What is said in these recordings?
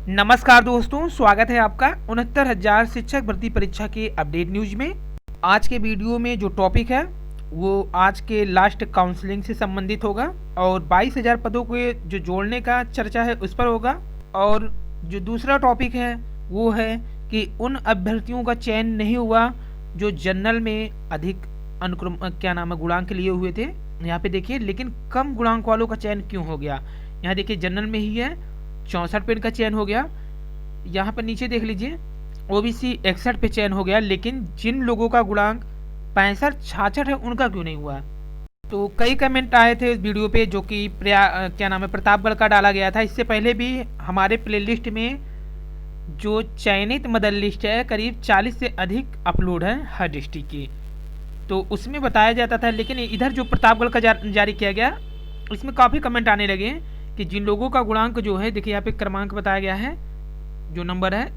नमस्कार दोस्तों, स्वागत है आपका 69,000 शिक्षक भर्ती परीक्षा के अपडेट न्यूज में। आज के वीडियो में जो टॉपिक है वो आज के लास्ट काउंसलिंग से संबंधित होगा और 22,000 पदों को जो जोड़ने का चर्चा है उस पर होगा। और जो दूसरा टॉपिक है वो है कि उन अभ्यर्थियों का चयन नहीं हुआ जो जनरल में अधिक गुणांक लिए हुए थे। यहाँ पे देखिए, लेकिन कम गुणांक वालों का चयन क्यों हो गया। यहाँ देखिए जनरल में ही है 64 पे इनका चयन हो गया। यहाँ पर नीचे देख लीजिए ओबीसी 61 पे चयन हो गया, लेकिन जिन लोगों का गुणांक 65-66 है उनका क्यों नहीं हुआ। तो कई कमेंट आए थे इस वीडियो पे जो कि प्रतापगढ़ का डाला गया था। इससे पहले भी हमारे प्लेलिस्ट में जो चयनित मदर लिस्ट है करीब 40 से अधिक अपलोड है हर डिस्ट्रिक्ट की, तो उसमें बताया जाता था। लेकिन इधर जो प्रतापगढ़ का जारी किया गया इसमें काफ़ी कमेंट आने लगे कि जिन लोगों का गुणांक जो है, देखिए यहाँ पे क्रमांक बताया गया है जो नंबर है,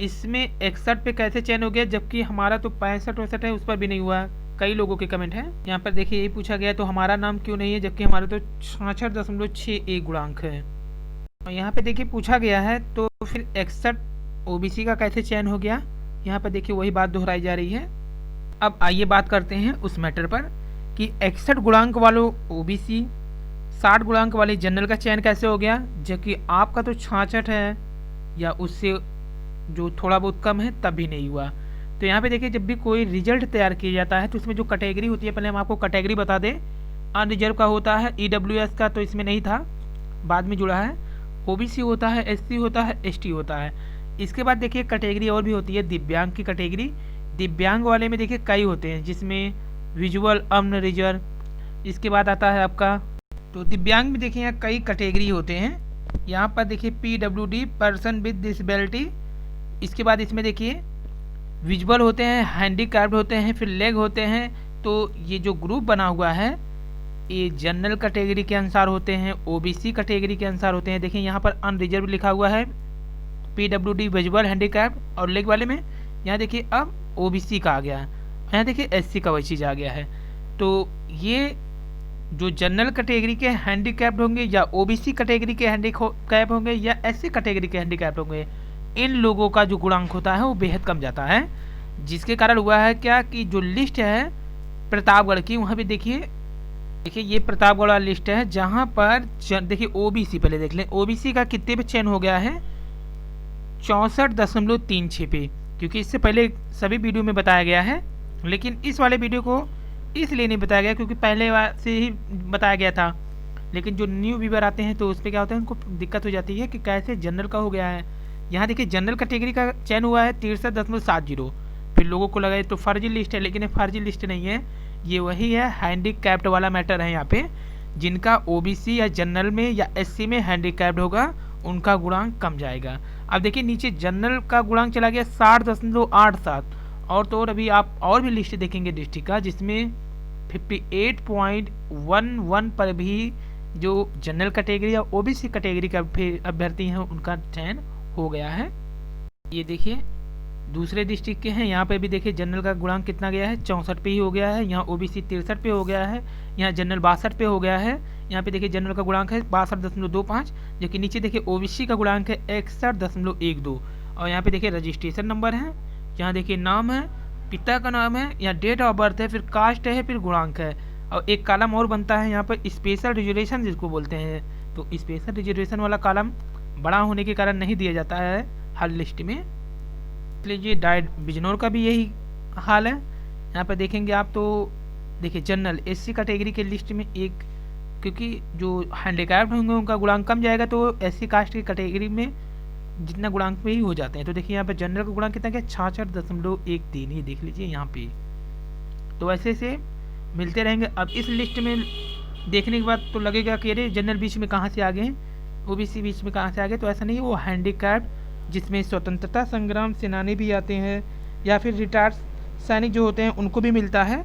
इसमें 61 पे कैसे चयन हो गया जबकि हमारा तो 65-62 है, उस पर भी नहीं हुआ। कई लोगों के कमेंट हैं। यहाँ पर देखिए यही पूछा गया तो हमारा नाम क्यों नहीं है जबकि हमारा तो 66.61 गुणांक है। और यहाँ पे देखिए पूछा गया है तो फिर 61 ओबीसी का कैसे चयन हो गया। यहाँ पर देखिए वही बात दोहराई जा रही है। अब आइए बात करते हैं उस मैटर पर कि 61 गुणांक वालों ओबीसी, 60 गुणांक वाले जनरल का चयन कैसे हो गया जबकि आपका तो 66 है या उससे जो थोड़ा बहुत कम है तब भी नहीं हुआ। तो यहाँ पे देखिए जब भी कोई रिजल्ट तैयार किया जाता है तो उसमें जो कैटेगरी होती है, पहले हम आपको कैटेगरी बता दें। अनरिजर्व का होता है ईडब्ल्यूएस का, तो इसमें नहीं था, बाद में जुड़ा है। ओबीसी होता है, एससी होता है, एसटी होता है। इसके बाद देखिए कैटेगरी और भी होती है, दिव्यांग की कैटेगरी। दिव्यांग वाले में देखिए कई होते हैं जिसमें विजुअल, अम्न, रिजर्व। इसके बाद आता है आपका, तो दिव्यांग में देखिए यहाँ कई कैटेगरी होते हैं। यहाँ पर देखिए पीडब्ल्यूडी, पर्सन विद डिसेबिलिटी। इसके बाद इसमें देखिए विजुअल होते हैं, हैंडीकैप्ड होते हैं, फिर लेग होते हैं। तो ये जो ग्रुप बना हुआ है ये जनरल कैटेगरी के अनुसार होते हैं, ओबीसी कैटेगरी के अनुसार होते हैं। देखिए यहाँ पर अनरिजर्व लिखा हुआ है, पीडब्ल्यूडी, विजुअल, हैंडीकैप्ड और लेग वाले में। यहाँ देखिए अब ओबीसी का आ गया है, यहाँ देखिए एससी का वही चीज़ आ गया है। तो ये जो जनरल कैटेगरी के हैंडीकैप्ड होंगे या ओबीसी कैटेगरी के हैंडीकैप होंगे या एससी कैटेगरी के हैंडीकैप्ड होंगे, इन लोगों का जो गुणांक होता है वो बेहद कम जाता है। जिसके कारण हुआ है क्या कि जो लिस्ट है प्रतापगढ़ की, वहाँ पे देखिए ये प्रतापगढ़ वाला लिस्ट है जहाँ पर देखिए ओबीसी, पहले देख लें ओबीसी का कितने पे चयन हो गया है, 64.36 पे। क्योंकि इससे पहले सभी वीडियो में बताया गया है, लेकिन इस वाले वीडियो को इसलिए नहीं बताया गया क्योंकि पहले से ही बताया गया था। लेकिन जो न्यू व्यूअर आते हैं तो उस पर क्या होता है, उनको दिक्कत हो जाती है कि कैसे जनरल का हो गया है। यहाँ देखिए जनरल कैटेगरी का चयन हुआ है 63.70। फिर लोगों को लगा तो फर्जी लिस्ट है, लेकिन ये फर्जी लिस्ट नहीं है, ये वही है हैंडीकैप्ड वाला मैटर है। यहाँ पे जिनका ओबीसी या जनरल में या एससी में हैंडीकैप्ड होगा उनका गुणांक कम जाएगा। अब देखिए नीचे जनरल का गुणांक चला गया 60.87। और तो और अभी आप और भी लिस्ट देखेंगे डिस्ट्रिक्ट का जिसमें 58.11 पर भी जो जनरल कैटेगरी या ओबीसी कैटेगरी का अभ्यर्थी हैं उनका चयन हो गया है। ये देखिए दूसरे डिस्ट्रिक्ट के हैं, यहाँ पे भी देखिए जनरल का गुणांक कितना गया है, 64 पे ही हो गया है। यहाँ ओबीसी 63 पे हो गया है, यहाँ जनरल 62 पे हो गया है। यहाँ पे देखिए जनरल का गुणांक है 62.25, जबकि नीचे देखिए ओबीसी का गुणांक है 61.12। और यहाँ पे देखिए रजिस्ट्रेशन नंबर है, यहाँ देखिए नाम है, पिता का नाम है, यहाँ डेट ऑफ बर्थ है, फिर कास्ट है, फिर गुणांक है। और एक कॉलम और बनता है यहाँ पर स्पेशल रिजर्वेशन जिसको बोलते हैं। तो स्पेशल रिजर्वेशन वाला कॉलम बड़ा होने के कारण नहीं दिया जाता है हर लिस्ट में। लीजिए डाइट बिजनौर का भी यही हाल है। यहाँ पर देखेंगे आप तो देखिए जनरल एससी कैटेगरी के लिस्ट में एक, क्योंकि जो हैंडीकैप्ड होंगे उनका गुणांक कम जाएगा तो एससी कास्ट की कैटेगरी में जितना गुणांक पे ही हो जाते हैं। तो देखिए यहाँ पे जनरल का गुणांक कितना क्या, 66.13। ये देख लीजिए यहाँ पे। तो ऐसे से मिलते रहेंगे। अब इस लिस्ट में देखने के बाद तो लगेगा कि अरे जनरल बीच में कहाँ से आ गए, ओबीसी बीच में कहाँ से आ गए। तो ऐसा नहीं है, वो हैंडीकैप्ड जिसमें स्वतंत्रता संग्राम सेनानी भी आते हैं या फिर रिटायर्ड सैनिक जो होते हैं उनको भी मिलता है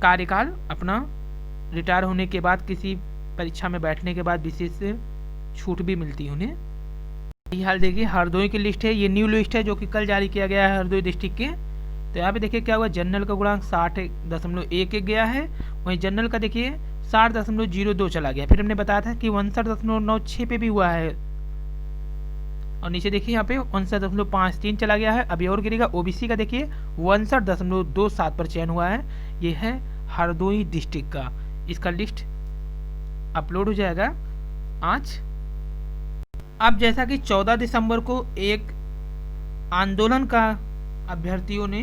कार्यकाल अपना रिटायर होने के बाद, किसी परीक्षा में बैठने के बाद विशेष छूट भी मिलती है उन्हें। ये हाल देखिए हरदोई की लिस्ट है, ये न्यू लिस्ट है जो कि कल जारी किया गया है हरदोई डिस्ट्रिक्ट के। तो यहाँ पे देखिए क्या हुआ, जनरल का गुणांक 60.11 गया है, वहीं जनरल का देखिए 60.02 चला गया। फिर हमने बताया था कि 59.96 पे भी हुआ है और नीचे देखिए यहाँ पे 59.53 चला गया है, अभी और गिरेगा। ओबीसी का देखिए 59.27 पर चयन हुआ है। ये है हरदोई डिस्ट्रिक्ट का। इसका लिस्ट अपलोड हो जाएगा आज। अब जैसा कि 14 दिसंबर को एक आंदोलन का अभ्यर्थियों ने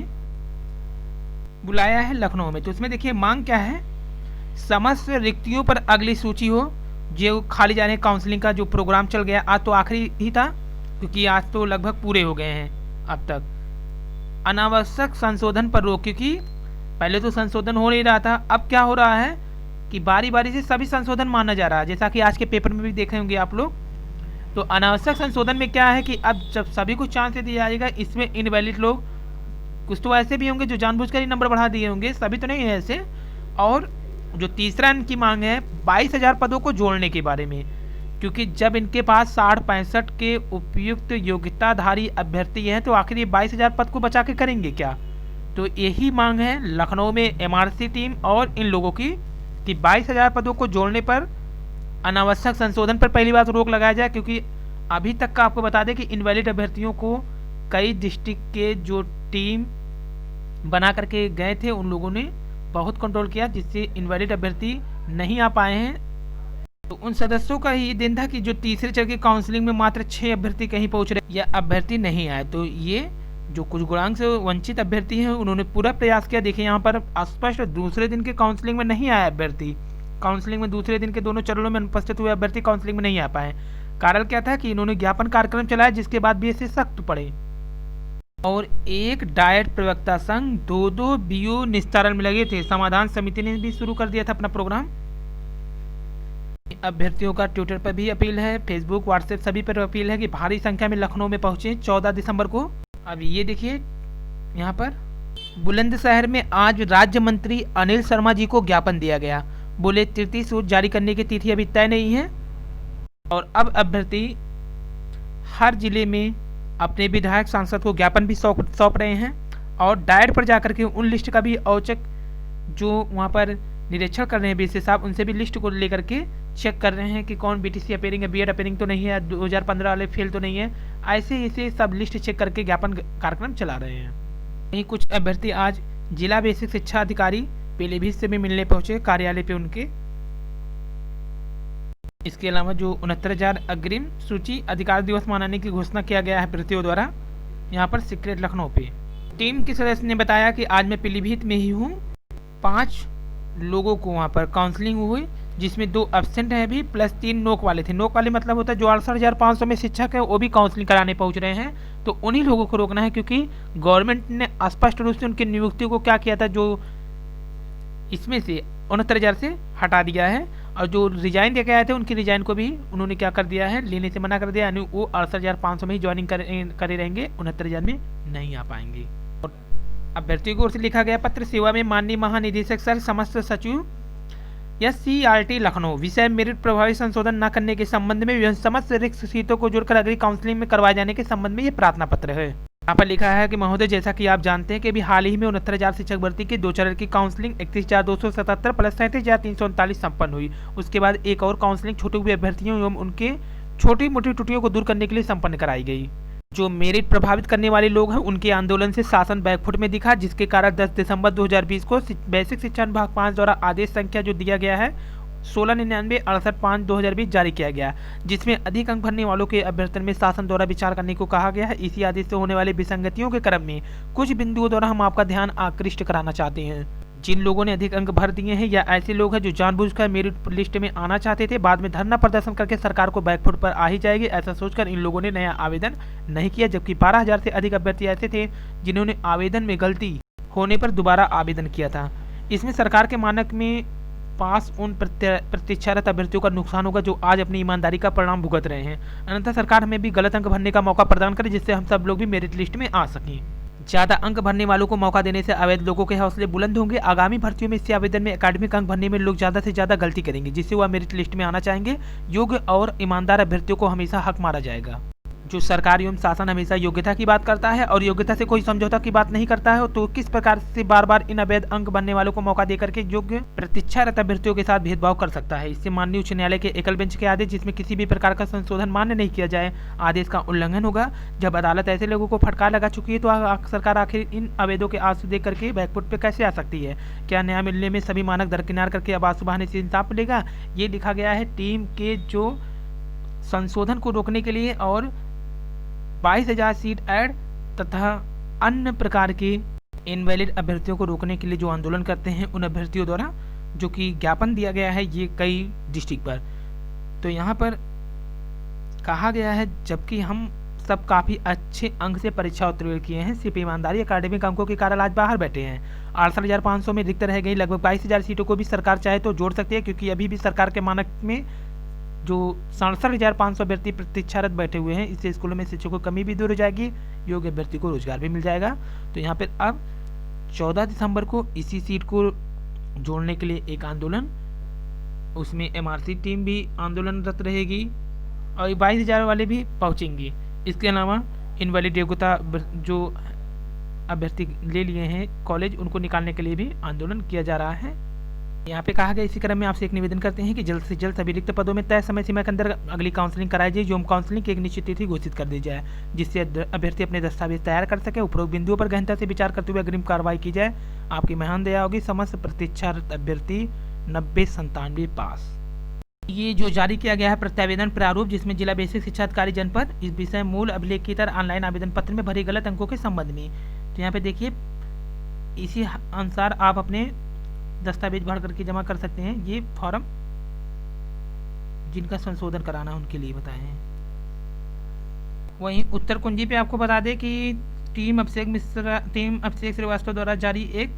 बुलाया है लखनऊ में, तो उसमें देखिए मांग क्या है, समस्त रिक्तियों पर अगली सूची हो। जो खाली जाने काउंसलिंग का जो प्रोग्राम चल गया, आज तो आखिरी ही था क्योंकि आज तो लगभग पूरे हो गए हैं अब तक। अनावश्यक संशोधन पर रोक, क्योंकि पहले तो संशोधन हो नहीं रहा था, अब क्या हो रहा है कि बारी बारी से सभी संशोधन माना जा रहा है, जैसा कि आज के पेपर में भी देखे होंगे आप लोग। तो अनावश्यक संशोधन में क्या है कि अब जब सभी को चांस दे दिया जाएगा, इसमें इनवैलिड लोग कुछ तो ऐसे भी होंगे जो जानबूझकर ही नंबर बढ़ा दिए होंगे, सभी तो नहीं है ऐसे। और जो तीसरा इनकी मांग है 22,000 पदों को जोड़ने के बारे में, क्योंकि जब इनके पास 60-65 के उपयुक्त योग्यताधारी अभ्यर्थी हैं तो आखिर ये 22,000 पद को बचा के करेंगे क्या। तो यही मांग है लखनऊ में एमआरसी टीम और इन लोगों की कि 22,000 पदों को जोड़ने पर, अनावश्यक संशोधन पर पहली बात रोक लगाया जाए। क्योंकि अभी तक का आपको बता दें कि इनवैलिड अभ्यर्थियों को कई डिस्ट्रिक्ट के जो टीम बना करके गए थे उन लोगों ने बहुत कंट्रोल किया, जिससे इनवैलिड अभ्यर्थी नहीं आ पाए हैं। तो उन सदस्यों का ही दिन था कि जो तीसरे चरण की काउंसलिंग में मात्र 6 अभ्यर्थी कहीं पहुंच रहे या अभ्यर्थी नहीं आए। तो ये जो कुछ गुणांक से वंचित अभ्यर्थी हैं उन्होंने पूरा प्रयास किया। देखिए यहाँ पर स्पष्ट दूसरे दिन के काउंसलिंग में नहीं आए अभ्यर्थी, काउंसलिंग में दूसरे दिन के दोनों चरणों में अनुपस्थित हुए अभ्यर्थी काउंसलिंग में नहीं आ पाए। कारण क्या था कि इन्होंने ज्ञापन कार्यक्रम चलाया, जिसके बाद भी ऐसे सख्त पड़े। और एक डाइट प्रवक्ता संघ 2 बीओ निस्तारण में लगे थे। समाधान समिति ने भी शुरू कर दिया था अपना प्रोग्राम। अभ्यर्थियों का ट्विटर पर भी अपील है, फेसबुक व्हाट्सएप सभी पर अपील है कि भारी संख्या में लखनऊ में पहुंचे 14 दिसंबर को। अब ये देखिए यहाँ पर बुलंदशहर में आज राज्य मंत्री अनिल शर्मा जी को ज्ञापन दिया गया। बोले तृतीय सूची जारी करने की तिथि अभी तय नहीं है और अब अभ्यर्थी हर जिले में अपने विधायक सांसद को ज्ञापन भी सौंप रहे हैं और डायट पर जाकर के उन लिस्ट का भी औचक जो वहाँ पर निरीक्षण कर रहे हैं बीसी साहब, उनसे भी लिस्ट को लेकर के चेक कर रहे हैं कि कौन बीटीसी अपेयरिंग है, बीएड अपेयरिंग तो नहीं है, 2015 वाले फेल तो नहीं है। ऐसे सब लिस्ट चेक करके ज्ञापन कार्यक्रम चला रहे हैं। वहीं कुछ अभ्यर्थी आज जिला बेसिक शिक्षा अधिकारी पीलीभीत से भी मिलने पहुंचे कार्यालय पे उनके। इसके अलावा जो 69,000 अग्रिम सूची अधिकार दिवस मनाने की घोषणा किया गया है अभ्यर्थियों द्वारा यहाँ पर सीक्रेट लखनऊ पे। टीम के सदस्य ने बताया कि आज मैं पीलीभीत में ही हूँ। 5 लोगों को वहाँ पर काउंसलिंग हुई, जिसमें 2 एब्सेंट हैं भी प्लस 3 नोक वाले थे। नोक वाले मतलब होता है जो 68,500 में शिक्षक है वो भी काउंसलिंग कराने पहुँच रहे हैं। तो उन्हीं लोगों को रोकना है, क्योंकि गवर्नमेंट ने स्पष्ट रूप से उनकी नियुक्ति को क्या किया था, जो इसमें से 69,000 से हटा दिया है और जो रिजाइन दे के आए थे उनकी रिजाइन को भी उन्होंने क्या कर दिया है, लेने से मना कर दिया। यानी वो 68,500 में ही ज्वाइनिंग करे रहेंगे, 69,000 में नहीं आ पाएंगे। और अभ्यर्थियों की ओर से लिखा गया पत्र सेवा में माननीय महानिदेशक सर समस्त सचिव SCRT लखनऊ विषय मेरिट प्रभावी संशोधन न करने के संबंध में समस्त रिक्त सीटों को जोड़कर अगली काउंसलिंग में करवाए जाने के संबंध में ये प्रार्थना पत्र है। यहाँ पर लिखा है कि महोदय, जैसा कि आप जानते हैं कि अभी हाल ही में 69,000 शिक्षक भर्ती के 2 चरण की काउंसलिंग 31,277 प्लस 37,339 संपन्न हुई। उसके बाद एक और काउंसलिंग छूटे हुए अभ्यर्थियों एवं उनके छोटी मोटी त्रुटियों को दूर करने के लिए संपन्न कराई गई। जो मेरिट प्रभावित करने वाले लोग हैं उनके आंदोलन से शासन बैकफुट में दिखा, जिसके कारण 10 दिसंबर 2020 को बेसिक शिक्षा विभाग 5 द्वारा आदेश संख्या जो दिया गया है 1699/68/2020 जारी किया गया, जिसमें अधिक अंक भरने वालों के अभ्यर्थन में शासन द्वारा विचार करने को कहा गया है। इसी आदेश से होने वाले विसंगतियों के क्रम में कुछ बिंदुओं द्वारा हम आपका ध्यान आकृष्ट कराना चाहते हैं। जिन लोगों ने अधिक अंक भर दिए हैं या ऐसे लोग हैं जो जानबूझकर मेरिट लिस्ट में आना चाहते थे, बाद में धरना प्रदर्शन करके सरकार को बैकफुट पर आ ही जाएगी, ऐसा सोचकर इन लोगों ने नया आवेदन नहीं किया। जबकि 12,000 से अधिक अभ्यर्थी ऐसे थे जिन्होंने आवेदन में गलती होने पर दोबारा आवेदन किया था। इसमें सरकार के मानक में पास उन प्रतीक्षारत अभ्यर्थियों का नुकसान होगा जो आज अपनी ईमानदारी का परिणाम भुगत रहे हैं। अन्यथा सरकार हमें भी गलत अंक भरने का मौका प्रदान करे, जिससे हम सब लोग भी मेरिट लिस्ट में आ सकें। ज्यादा अंक भरने वालों को मौका देने से अवैध लोगों के हौसले बुलंद होंगे। आगामी भर्तियों में इस आवेदन में एकेडमिक अंक भरने में लोग ज्यादा से ज्यादा गलती करेंगे, जिससे वह मेरिट लिस्ट में आना चाहेंगे। योग्य और ईमानदार अभ्यर्थियों को हमेशा हक मारा जाएगा। जो सरकार एवं शासन हमेशा योग्यता की बात करता है और योग्यता से कोई समझौता की बात नहीं करता है, तो किस प्रकार से बार बार इन अवैध अंक बनने वालों को मौका देकर के योग्य प्रतीक्षारत अभ्यर्थियों के साथ भेदभाव कर सकता है। इससे माननीय उच्च न्यायालय के एकल बेंच के आदेश जिसमें किसी भी प्रकार का संशोधन मान्य नहीं किया जाए, आदेश का उल्लंघन होगा। जब अदालत ऐसे लोगों को फटकार लगा चुकी है तो सरकार आखिर इन अवैधों के आंसू देख करके बैकफुट पे कैसे आ सकती है? क्या न्याय मिलने में सभी मानक दरकिनार करके अब आंसू बहाने से इंसाफ मिलेगा? ये लिखा गया है टीम के जो संशोधन को रोकने के लिए और 22,000 सीट ऐड तथा अन्य प्रकार के इनवैलिड अभ्यर्थियों को रोकने के लिए जो आंदोलन करते हैं उन अभ्यर्थियों द्वारा, जो कि ज्ञापन दिया गया है ये कई डिस्ट्रिक्ट पर। तो यहाँ पर कहा गया है जबकि हम सब काफ़ी अच्छे अंक से परीक्षा उत्तीर्ण किए हैं, सिर्फ ईमानदारी अकाडेमिक अंकों के कारण आज बाहर बैठे हैं। 68,500 में रिक्त रह गई लगभग 22,000 सीटों को भी सरकार चाहे तो जोड़ सकती है, क्योंकि अभी भी सरकार के मानक में जो 67,500 अभ्यर्थी प्रतीक्षारत बैठे हुए हैं, इससे स्कूलों में शिक्षकों की कमी भी दूर हो जाएगी, योग्य अभ्यर्थी को रोजगार भी मिल जाएगा। तो यहाँ पर अब 14 दिसंबर को इसी सीट को जोड़ने के लिए एक आंदोलन, उसमें MRC टीम भी आंदोलनरत रहेगी और 22,000 वाले भी पहुँचेंगे। इसके अलावा इनवैलिड योग्यता जो अभ्यर्थी ले लिए हैं कॉलेज, उनको निकालने के लिए भी आंदोलन किया जा रहा है। यहाँ पे कहा गया इसी क्रम में आपसे एक निवेदन करते हैं कि जल्द से जल्द सभी रिक्त पदों में तय समय सीमा के अंदर अगली काउंसलिंग कराई जाए, जो काउंसलिंग की एक निश्चित तिथि घोषित कर दी जाए, जिससे अभ्यर्थी अपने दस्तावेज तैयार कर सके। उपरोक्त बिंदुओं पर गहनता से विचार करते हुए अग्रिम कार्रवाई की जाए। आपकी महान दया होगी। समस्त प्रतीक्षारत अभ्यर्थी 9097 पास। ये जो जारी किया गया है प्रत्यावेदन प्रारूप, जिसमें जिला बेसिक शिक्षा अधिकारी जनपद इस विषय मूल अभिलेख की तरह ऑनलाइन आवेदन पत्र में भरे गलत अंकों के संबंध में, तो यहाँ पे देखिए इसी अनुसार आप अपने दस्तावेज भर करके जमा कर सकते हैं। ये फॉर्म जिनका संशोधन कराना उनके लिए बताए हैं। वहीं उत्तर कुंजी पे आपको बता दें कि टीम अभिषेक श्रीवास्तव द्वारा जारी एक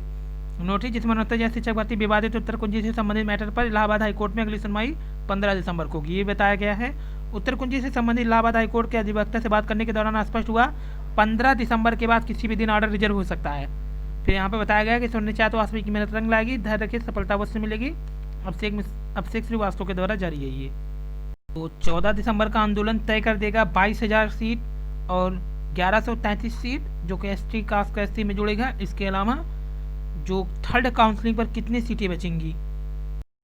नोटिस, जिसमें उन्नत शिक्षक भर्ती विवादित उत्तर कुंजी से संबंधित मैटर पर इलाहाबाद हाईकोर्ट में अगली सुनवाई 15 दिसंबर को होगी, ये बताया गया है। उत्तर कुंजी से संबंधित इलाहाबाद हाईकोर्ट के अधिवक्ता से बात करने के दौरान स्पष्ट हुआ 15 दिसंबर के बाद किसी भी दिन ऑर्डर रिजर्व हो सकता है। फिर यहाँ पे बताया गया कि सुनने चाहे तो वास्तविक की मेहनत रंग लाएगी, धैर्य रखिए, सफलता अवश्य मिलेगी। अभिषेक श्रीवास्तव के द्वारा जारी है ये। तो 14 दिसंबर का आंदोलन तय कर देगा 22,000 सीट और 1133 सीट जो कि ST कास्ट का SC में जुड़ेगा। इसके अलावा जो थर्ड काउंसलिंग पर कितनी सीटें बचेंगी